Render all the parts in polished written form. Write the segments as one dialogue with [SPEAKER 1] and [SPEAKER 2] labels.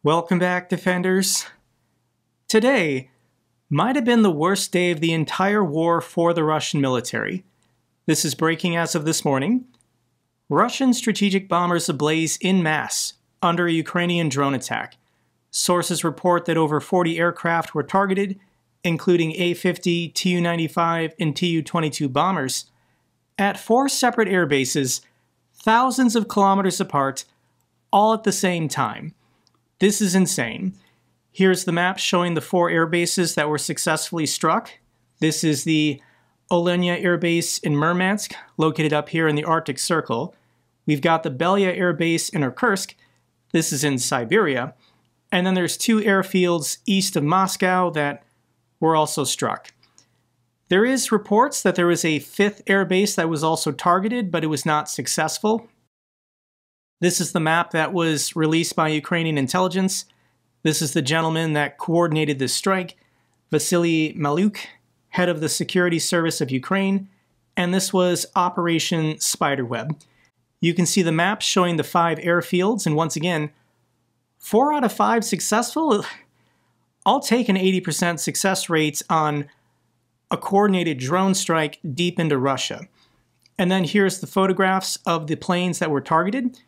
[SPEAKER 1] Welcome back, Defenders. Today might have been the worst day of the entire war for the Russian military. This is breaking as of this morning. Russian strategic bombers ablaze en masse under a Ukrainian drone attack. Sources report that over 40 aircraft were targeted, including A-50, Tu-95, and Tu-22 bombers, at 4 separate air bases, thousands of kilometers apart, all at the same time. This is insane. Here's the map showing the 4 air bases that were successfully struck. This is the Olenya Air Base in Murmansk, located up here in the Arctic Circle. We've got the Belya Air Base in Irkutsk. This is in Siberia. And then there's 2 airfields east of Moscow that were also struck. There is reports that there was a 5th air base that was also targeted, but it was not successful. This is the map that was released by Ukrainian intelligence. This is the gentleman that coordinated this strike, Vasily Maluk, head of the Security Service of Ukraine, and this was Operation Spiderweb. You can see the map showing the 5 airfields, and once again, 4 out of 5 successful? I'll take an 80% success rate on a coordinated drone strike deep into Russia. And then here's the photographs of the planes that were targeted.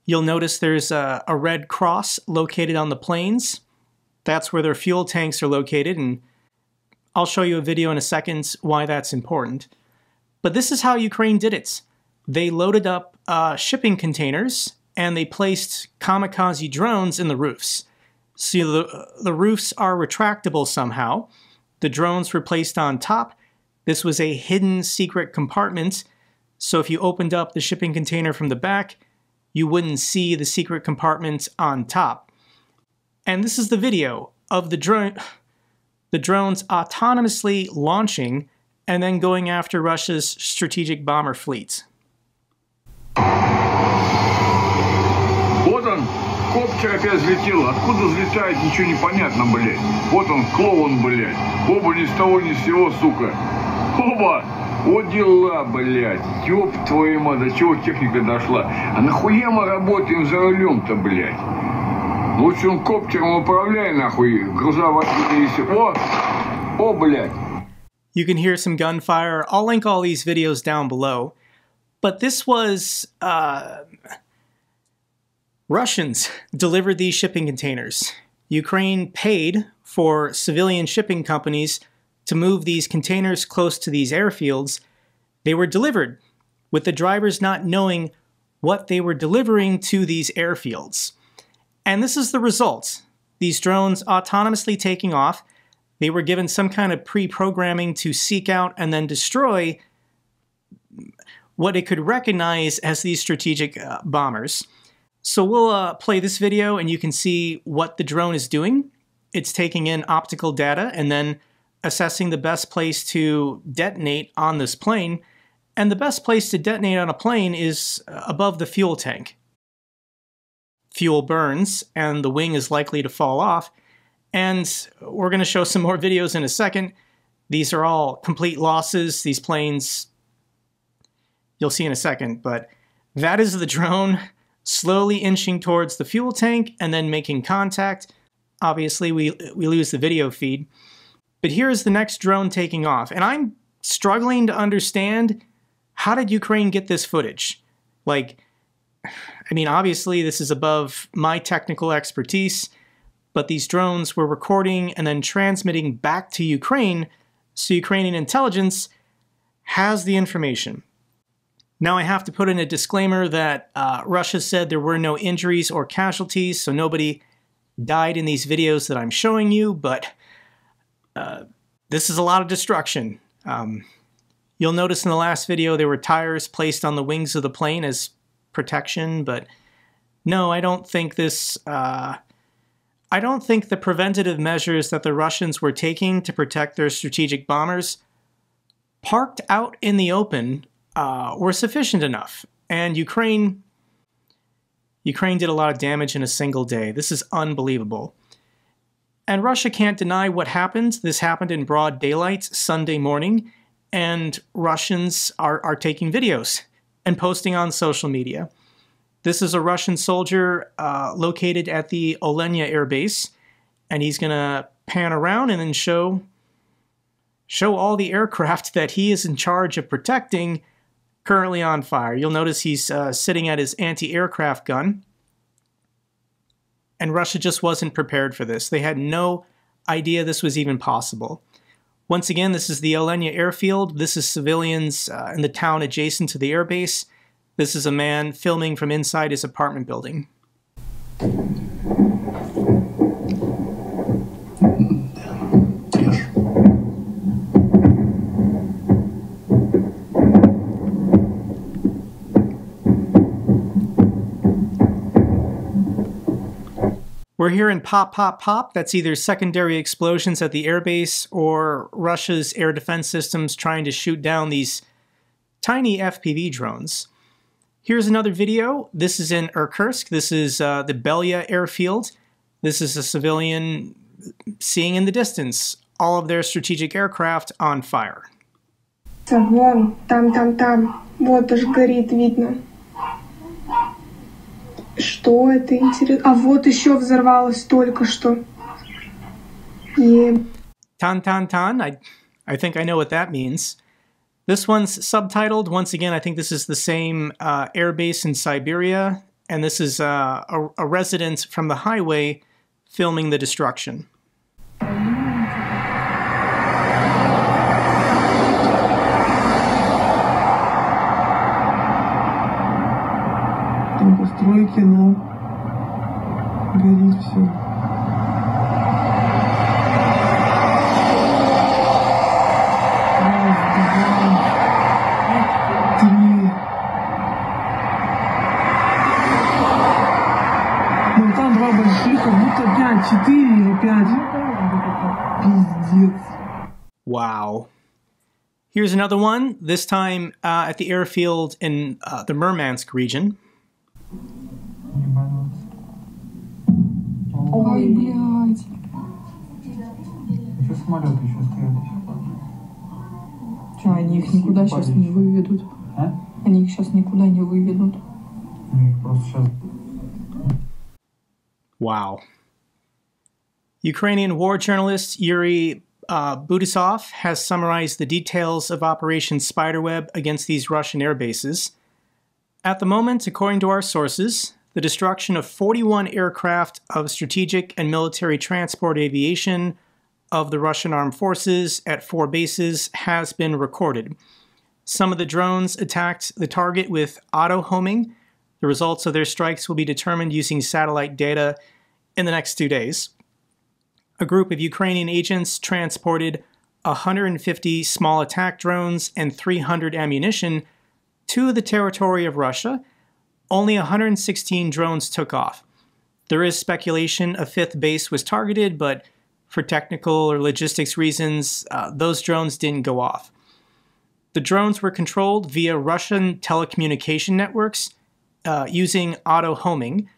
[SPEAKER 1] You'll notice there's a red cross located on the planes. That's where their fuel tanks are located, and I'll show you a video in a second why that's important. But this is how Ukraine did it. They loaded up shipping containers, and they placed kamikaze drones in the roofs. So the roofs are retractable somehow. The drones were placed on top. This was a hidden secret compartment, so if you opened up the shipping container from the back, you wouldn't see the secret compartment on top. And this is the video of the drones autonomously launching and then going after Russia's strategic bomber fleet.
[SPEAKER 2] Вот он, коптер опять взлетел. Откуда взлетает, ничего не понятно, блядь. Вот он, клоун, блядь. Оба ни с того ни с сего, сука. Оба! Вот дела, блядь. Ёб твою мать, до чего техника дошла. А нахуя мы работаем за рулем-то, блядь? Лучше он коптером управляй, нахуй. Грузовать и все. О, блядь.
[SPEAKER 1] You can hear some gunfire. I'll link all these videos down below. But this was... Russians delivered these shipping containers. Ukraine paid for civilian shipping companies to move these containers close to these airfields. They were delivered, with the drivers not knowing what they were delivering to these airfields. And this is the result. These drones autonomously taking off. They were given some kind of pre-programming to seek out and then destroy what it could recognize as these strategic bombers. So we'll play this video and you can see what the drone is doing. It's taking in optical data and then assessing the best place to detonate on this plane. And the best place to detonate on a plane is above the fuel tank. Fuel burns and the wing is likely to fall off. And we're going to show some more videos in a second. These are all complete losses. These planes, you'll see in a second, but that is the drone slowly inching towards the fuel tank and then making contact. Obviously, we lose the video feed. But here's the next drone taking off. And I'm struggling to understand, how did Ukraine get this footage? Like, I mean, obviously this is above my technical expertise, but these drones were recording and then transmitting back to Ukraine, so Ukrainian intelligence has the information. Now I have to put in a disclaimer that Russia said there were no injuries or casualties, so nobody died in these videos that I'm showing you, but this is a lot of destruction. You'll notice in the last video there were tires placed on the wings of the plane as protection, but no, I don't think this... I don't think the preventative measures that the Russians were taking to protect their strategic bombers parked out in the open were sufficient enough. And Ukraine did a lot of damage in a single day. This is unbelievable. And Russia can't deny what happened. This happened in broad daylight Sunday morning, and Russians are taking videos and posting on social media. This is a Russian soldier located at the Olenya Air Base, and he's going to pan around and then show all the aircraft that he is in charge of protecting currently on fire. You'll notice he's sitting at his anti-aircraft gun, and Russia just wasn't prepared for this. They had no idea this was even possible. Once again, this is the Olenya airfield. This is civilians in the town adjacent to the airbase. This is a man filming from inside his apartment building. We're hearing pop, pop, pop. That's either secondary explosions at the airbase or Russia's air defense systems trying to shoot down these tiny FPV drones. Here's another video. This is in Irkutsk. This is the Belya airfield. This is a civilian seeing in the distance all of their strategic aircraft on fire.
[SPEAKER 3] Вон, там. Вот аж горит, видно. Что это интересно? А вот еще взорвалось только что.
[SPEAKER 1] Tan. I think I know what that means. This one's subtitled. Once again, I think this is the same air base in Siberia, and this is a resident from the highway filming the destruction.
[SPEAKER 4] Там постройки, но горит все. Раз, два, три. Ну там два больших, как будто 5, 4 или 5. Пиздец.
[SPEAKER 1] Wow. Here's another one, this time at the airfield in the Murmansk region.
[SPEAKER 4] Ой, блядь. Еще самолеты еще стоят.
[SPEAKER 5] Че, они их никуда сейчас не выведут?
[SPEAKER 4] А?
[SPEAKER 5] Они их сейчас никуда не выведут.
[SPEAKER 4] Просто сейчас.
[SPEAKER 1] Wow. Ukrainian war journalist Yuri Budisov has summarized the details of Operation Spiderweb against these Russian air bases. At the moment, according to our sources, the destruction of 41 aircraft of strategic and military transport aviation of the Russian armed forces at 4 bases has been recorded. Some of the drones attacked the target with auto-homing. The results of their strikes will be determined using satellite data in the next 2 days. A group of Ukrainian agents transported 150 small attack drones and 300 ammunition to the territory of Russia. Only 116 drones took off. There is speculation a 5th base was targeted, but for technical or logistics reasons, those drones didn't go off. The drones were controlled via Russian telecommunication networks using auto-homing.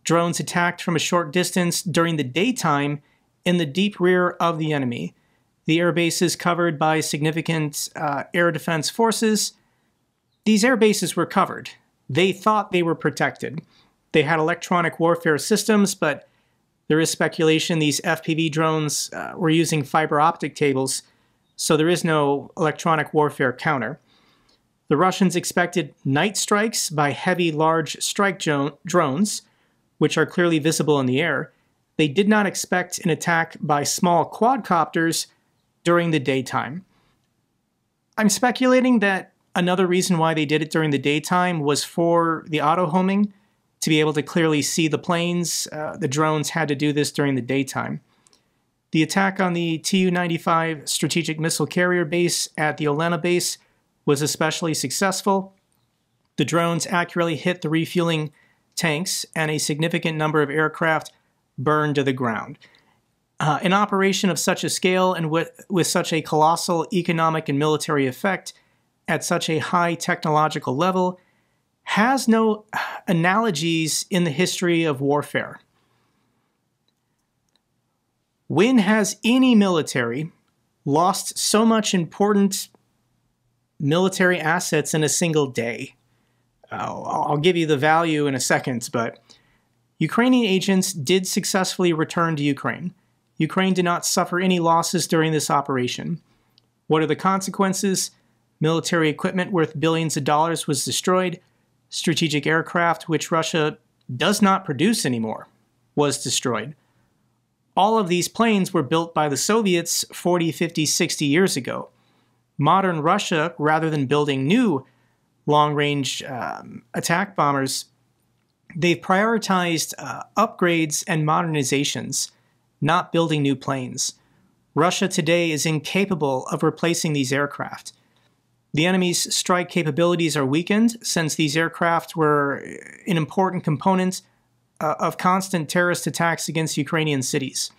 [SPEAKER 1] Drones attacked from a short distance during the daytime in the deep rear of the enemy. The air base is covered by significant air defense forces. These air bases were covered. They thought they were protected. They had electronic warfare systems, but there is speculation these FPV drones were using fiber optic cables, so there is no electronic warfare counter. The Russians expected night strikes by heavy, large strike drones, which are clearly visible in the air. They did not expect an attack by small quadcopters during the daytime. I'm speculating that another reason why they did it during the daytime was for the auto-homing, to be able to clearly see the planes. The drones had to do this during the daytime. The attack on the Tu-95 strategic missile carrier base at the Olena base was especially successful. The drones accurately hit the refueling tanks, and a significant number of aircraft burned to the ground. An operation of such a scale and with such a colossal economic and military effect at such a high technological level has no analogies in the history of warfare. When has any military lost so much important military assets in a single day? I'll give you the value in a second, but Ukrainian agents did successfully return to Ukraine. Ukraine did not suffer any losses during this operation. What are the consequences? Military equipment worth billions of dollars was destroyed. Strategic aircraft, which Russia does not produce anymore, was destroyed. All of these planes were built by the Soviets 40, 50, 60 years ago. Modern Russia, rather than building new long-range attack bombers, they've prioritized upgrades and modernizations, not building new planes. Russia today is incapable of replacing these aircraft. The enemy's strike capabilities are weakened since these aircraft were an important component of constant terrorist attacks against Ukrainian cities.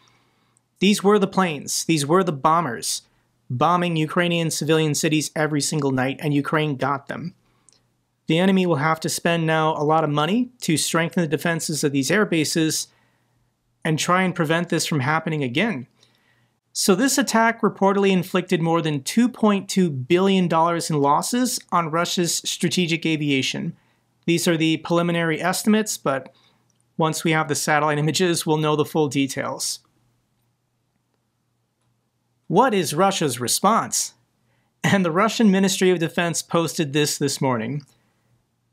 [SPEAKER 1] These were the planes, these were the bombers, bombing Ukrainian civilian cities every single night, and Ukraine got them. The enemy will have to spend now a lot of money to strengthen the defenses of these air bases and try and prevent this from happening again. So this attack reportedly inflicted more than $2.2 billion in losses on Russia's strategic aviation. These are the preliminary estimates, but once we have the satellite images, we'll know the full details. What is Russia's response? And the Russian Ministry of Defense posted this morning.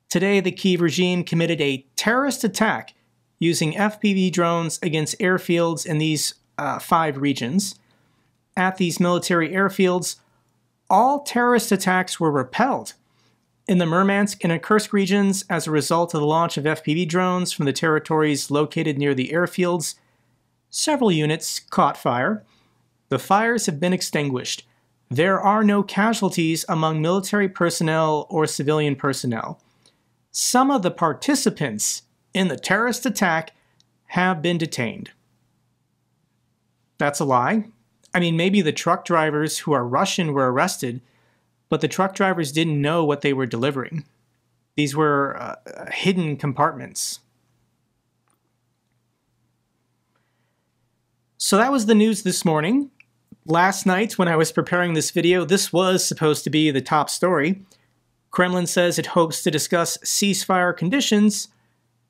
[SPEAKER 1] Today, the Kyiv regime committed a terrorist attack using FPV drones against airfields in these 5 regions. At these military airfields, all terrorist attacks were repelled. In the Murmansk and Kursk regions, as a result of the launch of FPV drones from the territories located near the airfields, several units caught fire. The fires have been extinguished. There are no casualties among military personnel or civilian personnel. Some of the participants in the terrorist attack have been detained. That's a lie. I mean, maybe the truck drivers who are Russian were arrested, but the truck drivers didn't know what they were delivering. These were hidden compartments. So that was the news this morning. Last night, when I was preparing this video, this was supposed to be the top story. Kremlin says it hopes to discuss ceasefire conditions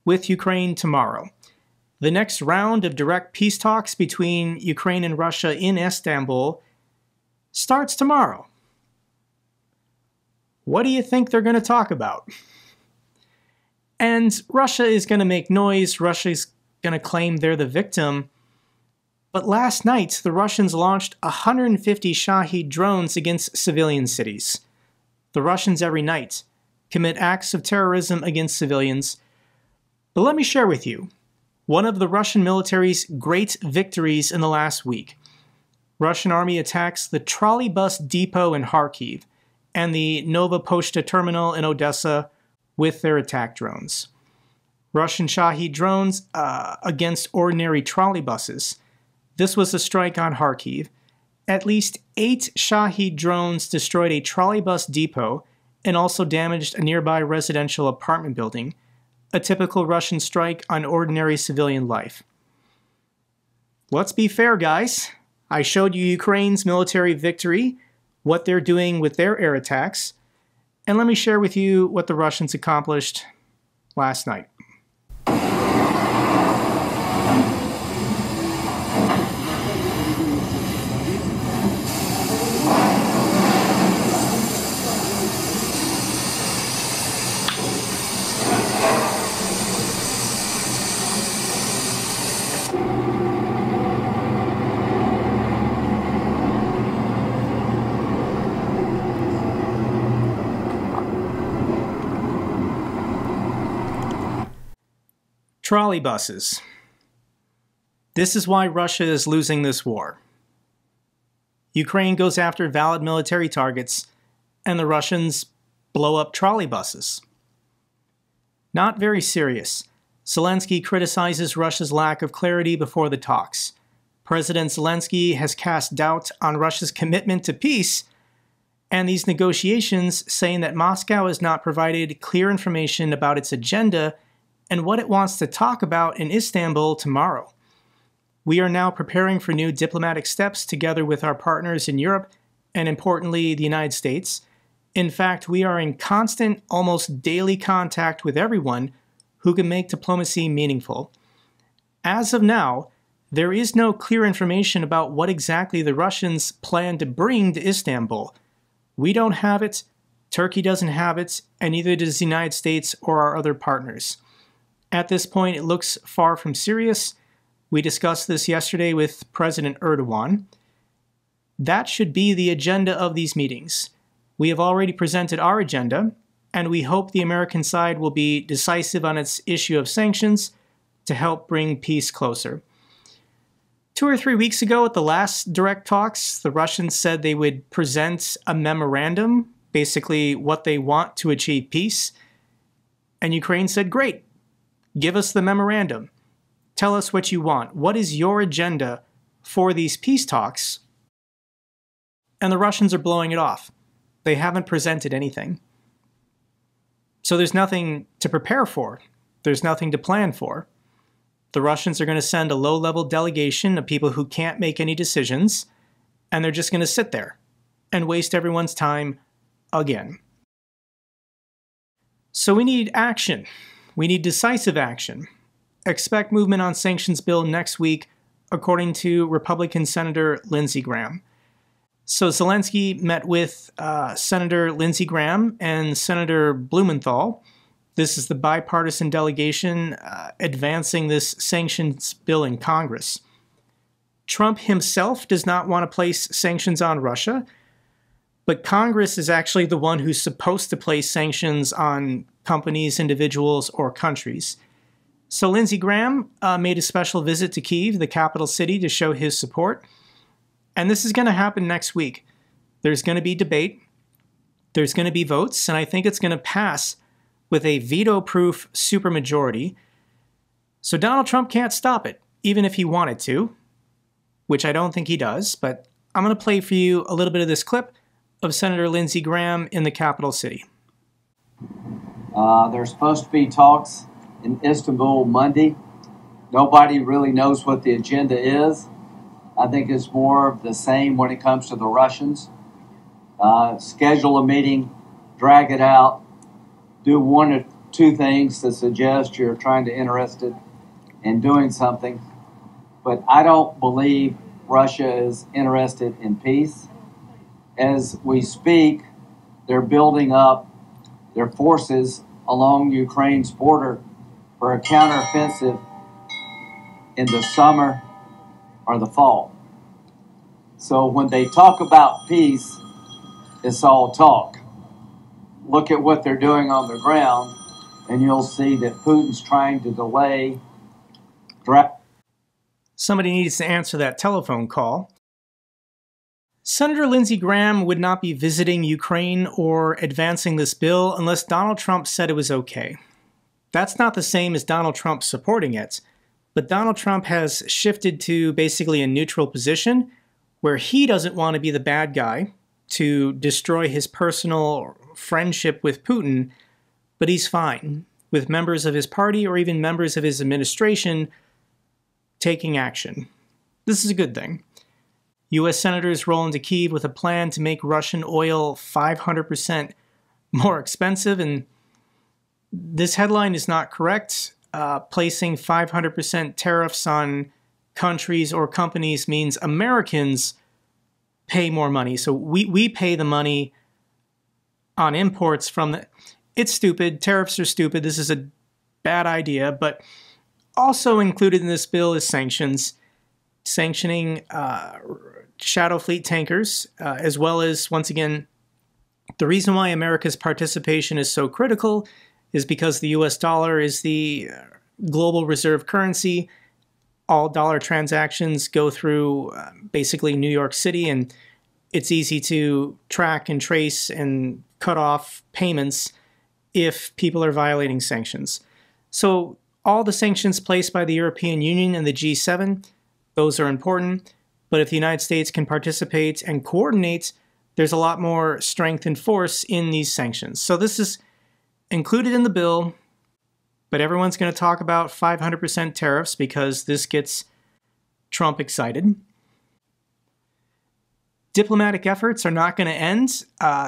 [SPEAKER 1] with Ukraine tomorrow. The next round of direct peace talks between Ukraine and Russia in Istanbul starts tomorrow. What do you think they're going to talk about? And Russia is going to make noise. Russia is going to claim they're the victim. But last night, the Russians launched 150 Shahed drones against civilian cities. The Russians every night commit acts of terrorism against civilians. But let me share with you one of the Russian military's great victories in the last week. Russian army attacks the trolley bus depot in Kharkiv and the Nova Pochta terminal in Odessa with their attack drones. Russian Shahed drones against ordinary trolley buses. This was a strike on Kharkiv. At least 8 Shahed drones destroyed a trolley bus depot and also damaged a nearby residential apartment building, a typical Russian strike on ordinary civilian life. Let's be fair, guys. I showed you Ukraine's military victory, what they're doing with their air attacks, and let me share with you what the Russians accomplished last night. Trolley buses. This is why Russia is losing this war. Ukraine goes after valid military targets, and the Russians blow up trolley buses. Not very serious. Zelensky criticizes Russia's lack of clarity before the talks. President Zelensky has cast doubt on Russia's commitment to peace and these negotiations, saying that Moscow has not provided clear information about its agenda and what it wants to talk about in Istanbul tomorrow. We are now preparing for new diplomatic steps together with our partners in Europe and, importantly, the United States. In fact, we are in constant, almost daily contact with everyone who can make diplomacy meaningful. As of now, there is no clear information about what exactly the Russians plan to bring to Istanbul. We don't have it, Turkey doesn't have it, and neither does the United States or our other partners. At this point, it looks far from serious. We discussed this yesterday with President Erdogan. That should be the agenda of these meetings. We have already presented our agenda, and we hope the American side will be decisive on its issue of sanctions to help bring peace closer. 2 or 3 weeks ago at the last direct talks, the Russians said they would present a memorandum, basically what they want to achieve peace, and Ukraine said, great, give us the memorandum. Tell us what you want. What is your agenda for these peace talks? And the Russians are blowing it off. They haven't presented anything. So there's nothing to prepare for. There's nothing to plan for. The Russians are going to send a low-level delegation of people who can't make any decisions, and they're just going to sit there and waste everyone's time again. So we need action. We need decisive action. Expect movement on sanctions bill next week, according to Republican Senator Lindsey Graham. So Zelensky met with Senator Lindsey Graham and Senator Blumenthal. This is the bipartisan delegation advancing this sanctions bill in Congress. Trump himself does not want to place sanctions on Russia, but Congress is actually the one who's supposed to place sanctions on companies, individuals, or countries. So Lindsey Graham made a special visit to Kyiv, the capital city, to show his support. And this is going to happen next week. There's going to be debate. There's going to be votes, and I think it's going to pass with a veto-proof supermajority. So Donald Trump can't stop it, even if he wanted to, which I don't think he does. But I'm going to play for you a little bit of this clip of Senator Lindsey Graham in the capital city.
[SPEAKER 6] There's supposed to be talks in Istanbul Monday. Nobody really knows what the agenda is. I think it's more of the same when it comes to the Russians. Schedule a meeting, drag it out, do one or two things to suggest you're trying to interested in doing something. But I don't believe Russia is interested in peace. As we speak, they're building up their forces along Ukraine's border for a counteroffensive in the summer or the fall. So when they talk about peace, it's all talk. Look at what they're doing on the ground, and you'll see that Putin's trying to delay.
[SPEAKER 1] Somebody needs to answer that telephone call. Senator Lindsey Graham would not be visiting Ukraine or advancing this bill unless Donald Trump said it was okay. That's not the same as Donald Trump supporting it, but Donald Trump has shifted to basically a neutral position where he doesn't want to be the bad guy to destroy his personal friendship with Putin, but he's fine with members of his party or even members of his administration taking action. This is a good thing. U.S. senators roll into Kyiv with a plan to make Russian oil 500% more expensive, and this headline is not correct. Placing 500% tariffs on countries or companies means Americans pay more money. So we pay the money on imports from the... It's stupid. Tariffs are stupid. This is a bad idea. But also included in this bill is sanctions. Sanctioning shadow fleet tankers, as well as, once again, the reason why America's participation is so critical is because the US dollar is the global reserve currency. All dollar transactions go through basically New York City, and it's easy to track and trace and cut off payments if people are violating sanctions. So all the sanctions placed by the European Union and the G7, those are important. But if the United States can participate and coordinate, there's a lot more strength and force in these sanctions. So this is included in the bill, but everyone's going to talk about 500% tariffs because this gets Trump excited. Diplomatic efforts are not going to end.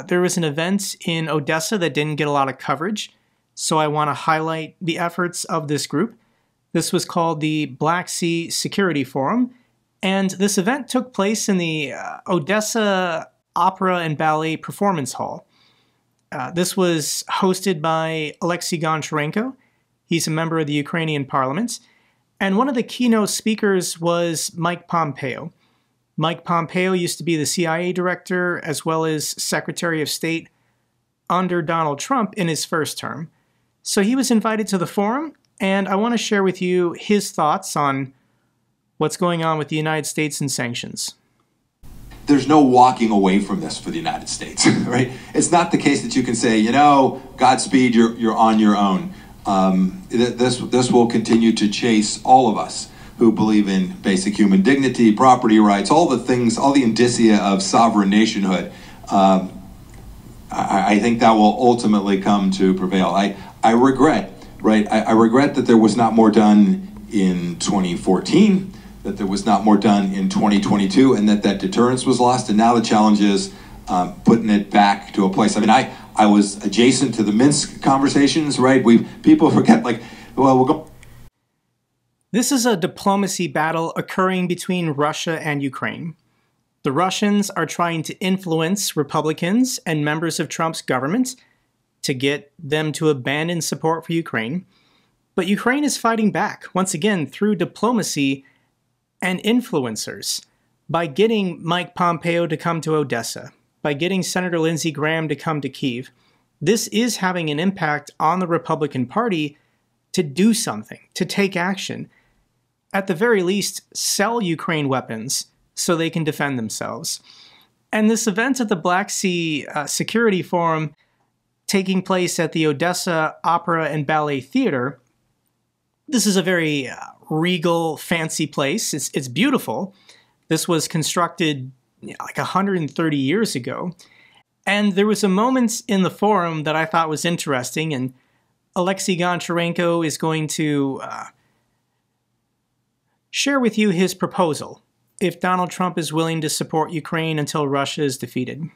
[SPEAKER 1] There was an event in Odessa that didn't get a lot of coverage, so I want to highlight the efforts of this group. This was called the Black Sea Security Forum, and this event took place in the Odessa Opera and Ballet Performance Hall. This was hosted by Alexei Goncharenko. He's a member of the Ukrainian parliament, and one of the keynote speakers was Mike Pompeo. Mike Pompeo used to be the CIA director as well as Secretary of State under Donald Trump in his first term. So he was invited to the forum, and I want to share with you his thoughts on what's going on with the United States and sanctions.
[SPEAKER 7] There's no walking away from this for the United States, right? It's not the case that you can say, you know, Godspeed, you're on your own. This will continue to chase all of us who believe in basic human dignity, property rights, all the things, all the indicia of sovereign nationhood. I think that will ultimately come to prevail. I regret, right? I regret that there was not more done in 2014, that there was not more done in 2022, and that deterrence was lost. And now the challenge is putting it back to a place. I mean, I was adjacent to the Minsk conversations, right? People forget, like, well, we'll go.
[SPEAKER 1] This is a diplomacy battle occurring between Russia and Ukraine. The Russians are trying to influence Republicans and members of Trump's government to get them to abandon support for Ukraine. But Ukraine is fighting back, once again, through diplomacy and influencers, by getting Mike Pompeo to come to Odessa, by getting Senator Lindsey Graham to come to Kyiv. This is having an impact on the Republican Party to do something, to take action. At the very least, sell Ukraine weapons so they can defend themselves. And this event at the Black Sea Security Forum, taking place at the Odessa Opera and Ballet Theater, this is a very regal, fancy place. It's beautiful. This was constructed like 130 years ago. And there was a moment in the forum that I thought was interesting, and Alexei Goncharenko is going to share with you his proposal if Donald Trump is willing to support Ukraine until Russia is defeated.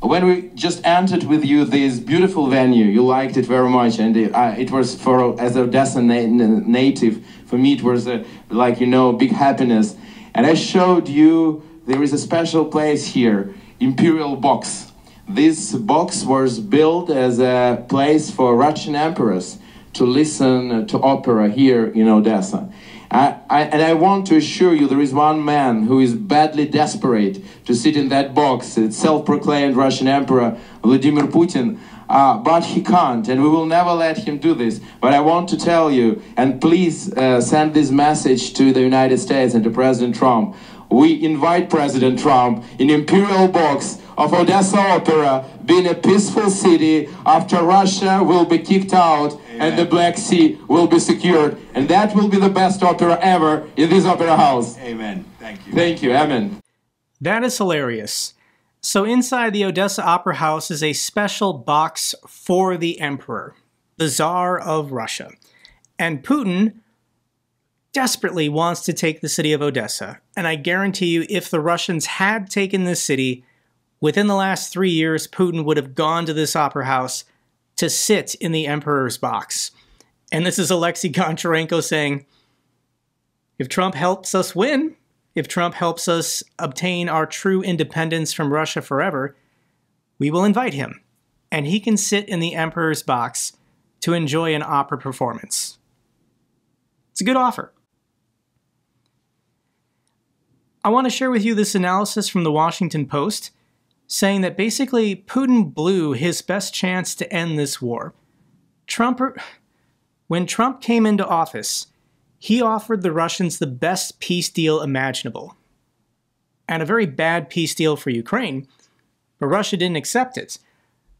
[SPEAKER 8] When we just entered with you this beautiful venue, you liked it very much, and it was as a Odessa native, for me it was like, you know, big happiness. And I showed you there is a special place here, Imperial Box. This box was built as a place for Russian emperors to listen to opera here in Odessa. And I want to assure you there is one man who is badly desperate to sit in that box. It's self-proclaimed Russian Emperor Vladimir Putin, but he can't, and we will never let him do this. But I want to tell you, and please send this message to the United States and to President Trump. We invite President Trump in Imperial Box of Odessa Opera, being a peaceful city after Russia will be kicked out. Amen. And the Black Sea will be secured. And that will be the best opera ever in this opera house.
[SPEAKER 7] Amen. Thank you.
[SPEAKER 8] Thank you. Amen.
[SPEAKER 1] That is hilarious. So inside the Odessa Opera House is a special box for the Emperor, the Tsar of Russia. And Putin desperately wants to take the city of Odessa. And I guarantee you, if the Russians had taken this city, within the last 3 years, Putin would have gone to this opera house to sit in the Emperor's box. And this is Alexei Goncharenko saying, if Trump helps us win, if Trump helps us obtain our true independence from Russia forever, we will invite him, and he can sit in the Emperor's box to enjoy an opera performance. It's a good offer. I want to share with you this analysis from the Washington Post, saying that basically Putin blew his best chance to end this war. When Trump came into office, he offered the Russians the best peace deal imaginable, and a very bad peace deal for Ukraine, but Russia didn't accept it.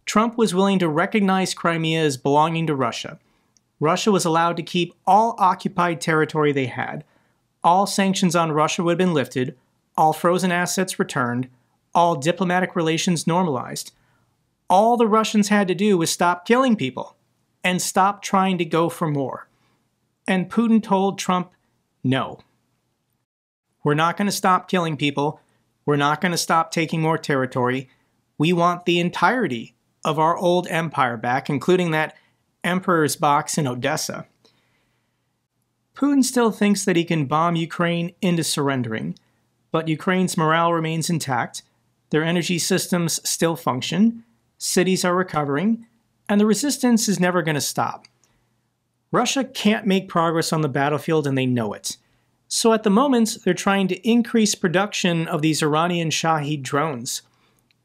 [SPEAKER 1] Trump was willing to recognize Crimea as belonging to Russia. Russia was allowed to keep all occupied territory they had. All sanctions on Russia would have been lifted, all frozen assets returned, all diplomatic relations normalized. All the Russians had to do was stop killing people and stop trying to go for more. And Putin told Trump, no. We're not going to stop killing people. We're not going to stop taking more territory. We want the entirety of our old empire back, including that Emperor's box in Odessa. Putin still thinks that he can bomb Ukraine into surrendering, but Ukraine's morale remains intact, their energy systems still function, cities are recovering, and the resistance is never going to stop. Russia can't make progress on the battlefield, and they know it. So at the moment, they're trying to increase production of these Iranian Shahed drones.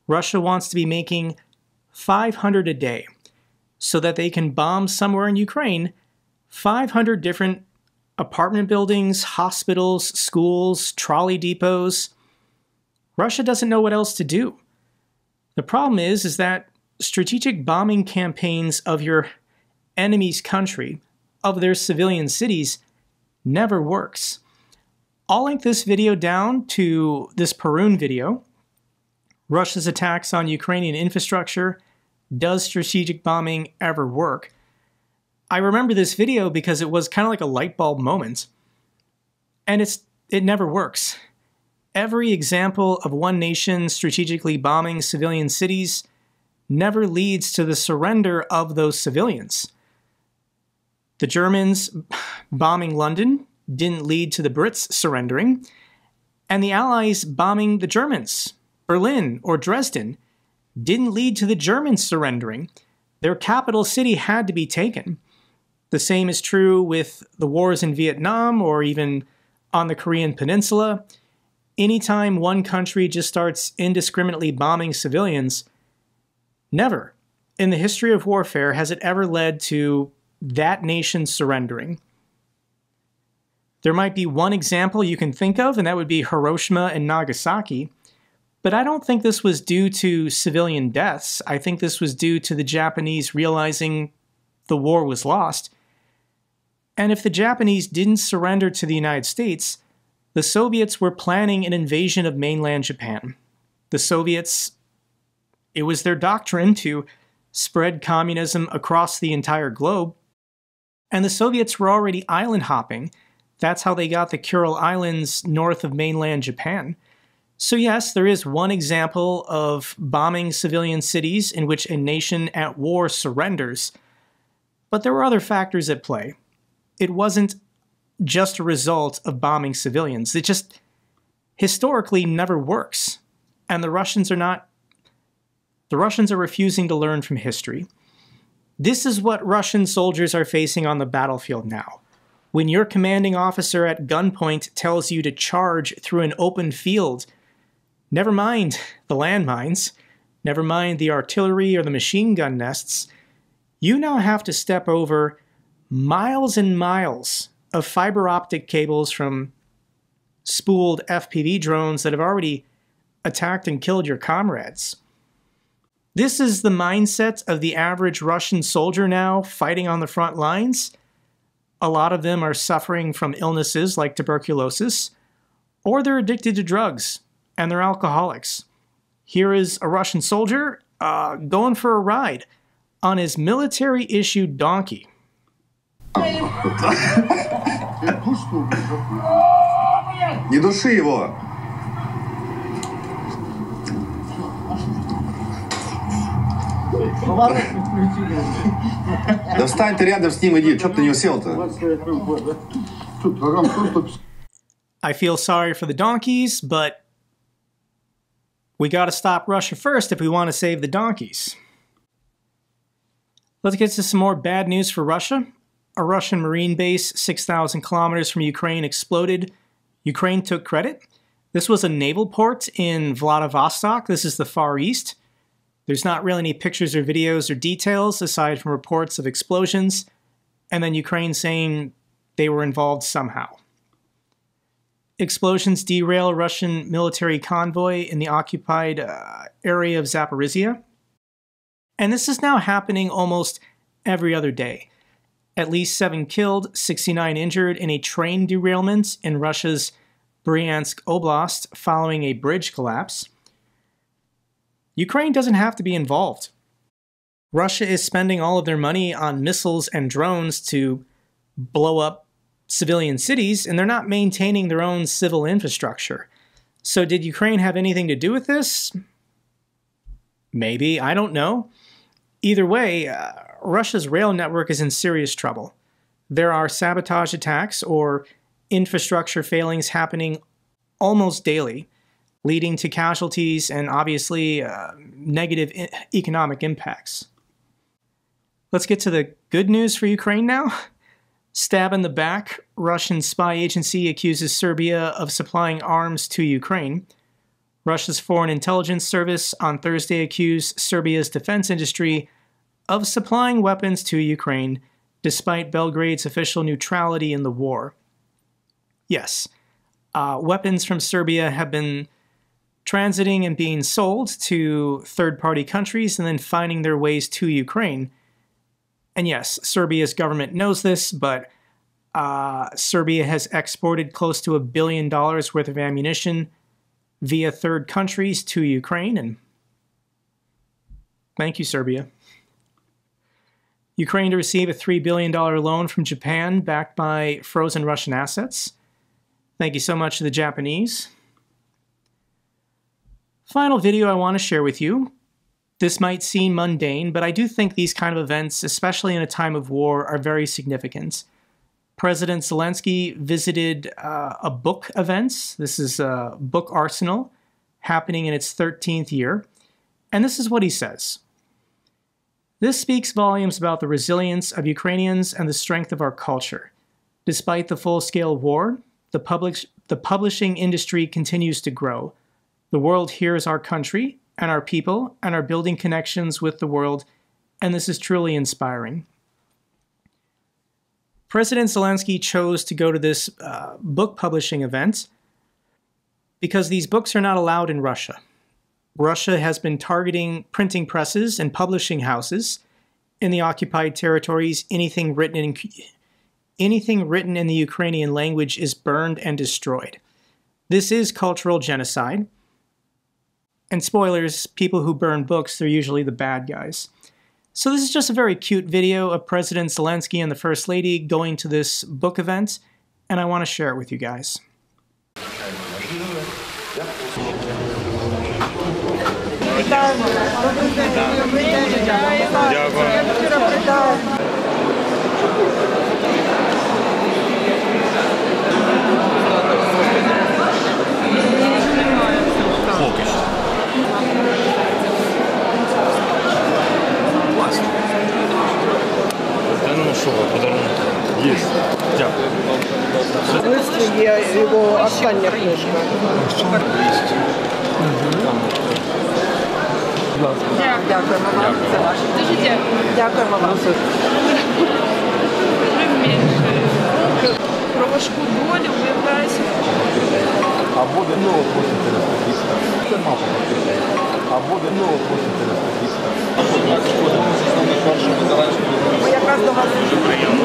[SPEAKER 1] Russia wants to be making 500 a day, so that they can bomb somewhere in Ukraine 500 different apartment buildings, hospitals, schools, trolley depots. Russia doesn't know what else to do. The problem is that strategic bombing campaigns of your enemy's country, of their civilian cities, never works. I'll link this video down to this Perun video. Russia's attacks on Ukrainian infrastructure. Does strategic bombing ever work? I remember this video because it was kind of like a light bulb moment. And it never works. Every example of one nation strategically bombing civilian cities never leads to the surrender of those civilians. The Germans bombing London didn't lead to the Brits surrendering, and the Allies bombing the Germans, Berlin or Dresden, didn't lead to the Germans surrendering. Their capital city had to be taken. The same is true with the wars in Vietnam or even on the Korean Peninsula. Anytime one country just starts indiscriminately bombing civilians, never in the history of warfare has it ever led to that nation surrendering. There might be one example you can think of, and that would be Hiroshima and Nagasaki. But I don't think this was due to civilian deaths. I think this was due to the Japanese realizing the war was lost. And if the Japanese didn't surrender to the United States, the Soviets were planning an invasion of mainland Japan. The Soviets, it was their doctrine to spread communism across the entire globe. And the Soviets were already island hopping. That's how they got the Kuril Islands north of mainland Japan. So yes, there is one example of bombing civilian cities in which a nation at war surrenders. But there were other factors at play. It wasn't just a result of bombing civilians. It just historically never works. And the Russians are refusing to learn from history. This is what Russian soldiers are facing on the battlefield now. When your commanding officer at gunpoint tells you to charge through an open field, never mind the landmines, never mind the artillery or the machine gun nests, you now have to step over miles and miles of fiber optic cables from spooled FPV drones that have already attacked and killed your comrades. This is the mindset of the average Russian soldier now fighting on the front lines. A lot of them are suffering from illnesses like tuberculosis, or they're addicted to drugs, and they're alcoholics. Here is a Russian soldier going for a ride on his military-issued donkey.
[SPEAKER 9] Не души его! Да встань ты рядом с ним, иди, что ты на него сел-то?
[SPEAKER 1] I feel sorry for the donkeys, but we gotta stop Russia first if we want to save the donkeys. Let's get to some more bad news for Russia. A Russian Marine base 6,000 kilometers from Ukraine exploded. Ukraine took credit. This was a naval port in Vladivostok. This is the Far East. There's not really any pictures or videos or details aside from reports of explosions, and then Ukraine saying they were involved somehow. Explosions derail a Russian military convoy in the occupied area of Zaporizhia. And this is now happening almost every other day. At least 7 killed, 69 injured in a train derailment in Russia's Bryansk Oblast following a bridge collapse. Ukraine doesn't have to be involved. Russia is spending all of their money on missiles and drones to blow up civilian cities, and they're not maintaining their own civil infrastructure. So did Ukraine have anything to do with this? Maybe, I don't know. Either way, Russia's rail network is in serious trouble. There are sabotage attacks or infrastructure failings happening almost daily, leading to casualties and obviously negative economic impacts. Let's get to the good news for Ukraine now. Stab in the back, Russian spy agency accuses Serbia of supplying arms to Ukraine. Russia's Foreign Intelligence Service on Thursday accused Serbia's defense industry of supplying weapons to Ukraine, despite Belgrade's official neutrality in the war. Yes, weapons from Serbia have been transiting and being sold to third-party countries and then finding their ways to Ukraine. And yes, Serbia's government knows this, but Serbia has exported close to $1 billion worth of ammunition via third countries to Ukraine, and thank you, Serbia. Ukraine to receive a $3 billion loan from Japan backed by frozen Russian assets. Thank you so much to the Japanese. Final video I want to share with you. This might seem mundane, but I do think these kind of events, especially in a time of war, are very significant. President Zelensky visited a book event. This is a book arsenal happening in its 13th year. And this is what he says. This speaks volumes about the resilience of Ukrainians and the strength of our culture. Despite the full-scale war, the publishing industry continues to grow. The world hears our country and our people and are building connections with the world, and this is truly inspiring. President Zelensky chose to go to this book publishing event because these books are not allowed in Russia. Russia has been targeting printing presses and publishing houses in the occupied territories. Anything written in the Ukrainian language is burned and destroyed. This is cultural genocide. And spoilers, people who burn books, they're usually the bad guys. So this is just a very cute video of President Zelensky and the First Lady going to this book event, and I want to share it with you guys.
[SPEAKER 4] В листі є його остання книжка. Дякуємо вам. Це ваше. Дуже дякую. Дякуємо вам. Про важку долю виявляється.
[SPEAKER 10] А буде нового посвітера статіста. Це мапа посвітера. А буде нового посвітера статіста.
[SPEAKER 4] Ми якраз до вас дуже приємно.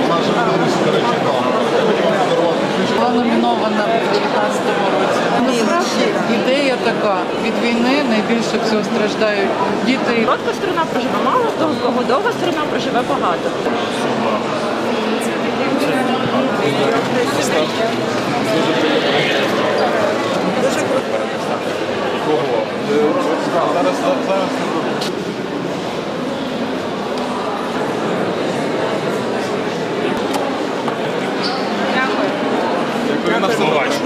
[SPEAKER 5] Була номінована в 2019 році. Насправді ідея така, від війни найбільше всього страждають діти.
[SPEAKER 11] Коротка сторона проживе мало, того довга сторона проживе багато.
[SPEAKER 4] Дуже круто.
[SPEAKER 10] Дякую на все бачу.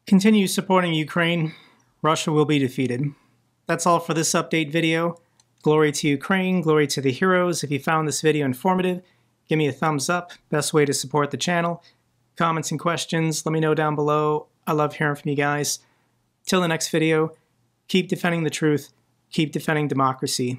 [SPEAKER 1] Continue supporting Ukraine. Russia will be defeated. That's all for this update video. Glory to Ukraine, glory to the heroes. If you found this video informative, give me a thumbs up. Best way to support the channel. Comments and questions, let me know down below. I love hearing from you guys. Till the next video, keep defending the truth, keep defending democracy.